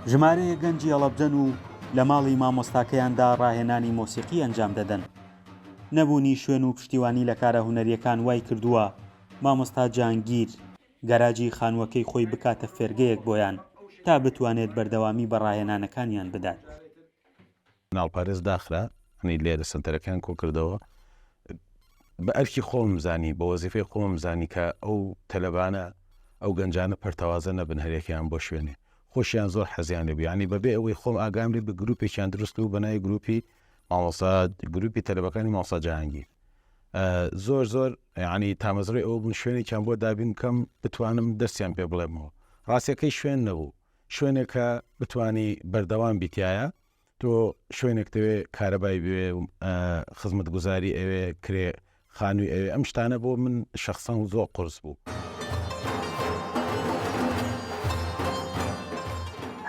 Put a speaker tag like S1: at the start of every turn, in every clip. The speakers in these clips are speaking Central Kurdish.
S1: ژمارەیە گەنجی هەڵەبجەن و لە ماڵی مامۆستاکەیاندا ڕاهێنانی مۆسیقی ئەنجام دەدەن. نەبوونی شوێن و پشتیوانی لە کارە هونەریەکان وای کردووە مامۆستا جانگیر گەراجی خانووەکەی خۆی بکاتە فێرگەیەک بۆیان تا بتوانێت بەردەوامی بە ڕاهێنانەکانیان بدات.
S2: ناڵپارێز داخرا هەنی لێرە سنتەرەکان کۆ کردەوە بە ئەرکی خۆم زانی بە وەزیفەی خۆم زانی کە ئەو تەلەبانە ئەو گەنجانە پەرتەوازە نەبن هەرێکیان بۆ شوێنێ خۆشیان زۆر حەزیان لێ بیانی بەبێ ئەوەی خۆم ئاگامری بە گروپێکیان دروست و بەنای گروپی مامۆستا گروپی تەلەبەکانی مامۆستا جاهانگیر زۆر یعنی تامەزڕی ئەوە بوون شوێنێکیان بۆ دابین کەم بتوانم دەستیان پێ بڵێمەوە ڕاستیەکەی شوێن نەبوو شوێنێکە بتانی بەردەوام بیتایە تۆ شوێنێک دەوێ کارەبای بوێ خزمەت گوزاری ئەوێ کرێ خانووی ئەوێ ئەم شتانە بۆ من شخصان و زۆر قرس بوو.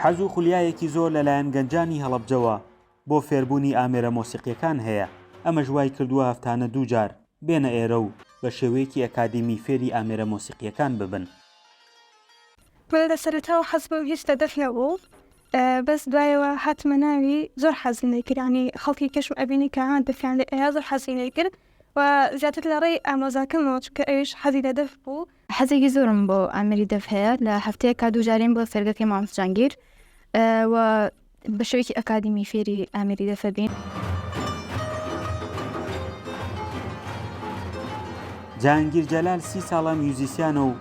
S1: حەز و خولیایەکی زۆر لەلایەن گەنجانی هەڵەبجەوە بۆ فێربوونی ئامێرە مۆسیقیەکان هەیە. ئەمە ژوای کردووە هەفتانە دووجار بێنە ئێرە و بە شێوەیەکی ئەکادیمی فێری ئامێرە مۆسیقیەکان ببن.
S3: لە سەرەتاوە حەز بەم هیچ دەدەف نەبوو بەس دوایەوە هاتمە ناوی زۆر حەزینەی کرد ینی خەڵکی کەشم ئەبینی کە هەمان دەفیان لە ئێرە زۆر حەزینەی کرد و زیاتر لە ڕێی ئامۆزاکەمەوە چکە ئەویش حەزی لە دەف بوو.
S4: حەزێکی زۆرم بۆ ئامێری دەف هەیە لە هەفتەیەکا دووجارین بۆ فێرگەکەی مامۆستا جانگیر و بە شێوەیەکی ئەکادیمی فێری ئامێری دەفە بین.
S1: جانگیر جەلال 30 ساڵە میوزیسیانە و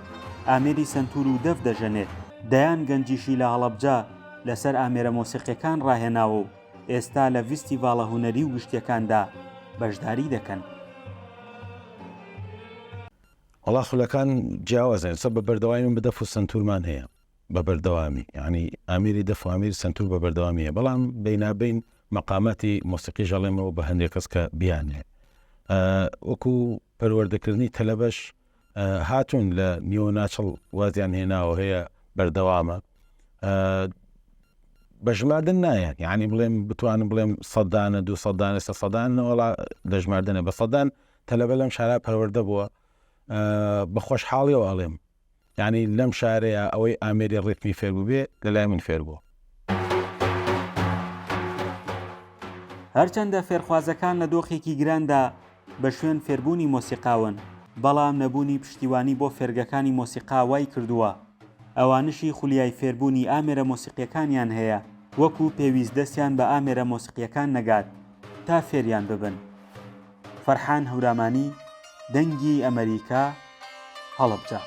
S1: ئامێری سنتور و دەف دەژەنێت. دەیان گەنجیشی لە هەڵەبجە لەسەر ئامێرە مۆسیقیەکان ڕاهێناوە و ئێستا لە ڤیستیڤاڵە هونەری و گشتیەکاندا بەشداری دەکەن.
S2: وەڵا خولەکان جیاوازن سە بە بەردەوامی من بدەف و سنتورمان هەیە بە بەردەوامی یعنی ئامێری دەف و ئامێری سنتور بە بەردەوامی هەیە بەڵام بینابین مەقاماتی مۆسیقی ژەڵێمەوە بە هەندێک کەس کە بیانێ وەکو پەروەردەکردنی تەلەبەش هاتوون لە نیوە ناچڵ وازیان هێناوە هەیە بەردەوامە بە ژماردن نایەن یعنی بڵێم بتوانم بڵێم 100 200 300 وەڵا لە ژماردنە بە 100 تەلەبە لەم شارە پەروەردە بووە بە خۆشحاڵیەوە ئەڵێم یعنی لەم شارەیە ئەوەی ئامێری ڕێتمی فێر بوو بێ لەلای من فێر بووە.
S1: هەرچەندە فێرخوازەکان لە دۆخێکی گراندا بە شوێن فێربوونی مۆسیقاون بەڵام نەبوونی پشتیوانی بۆ فێرگەکانی مۆسیقا وای کردووە ئەوانشی خولیای فێربوونی ئامێرە مۆسیقیەکانیان هەیە وەکو پێویست دەستیان بە ئامێرە مۆسیقیەکان نەگات تا فێریان ببن. فەرحان هەورامانی، دەنگی ئەمریکا، هەڵەبجە.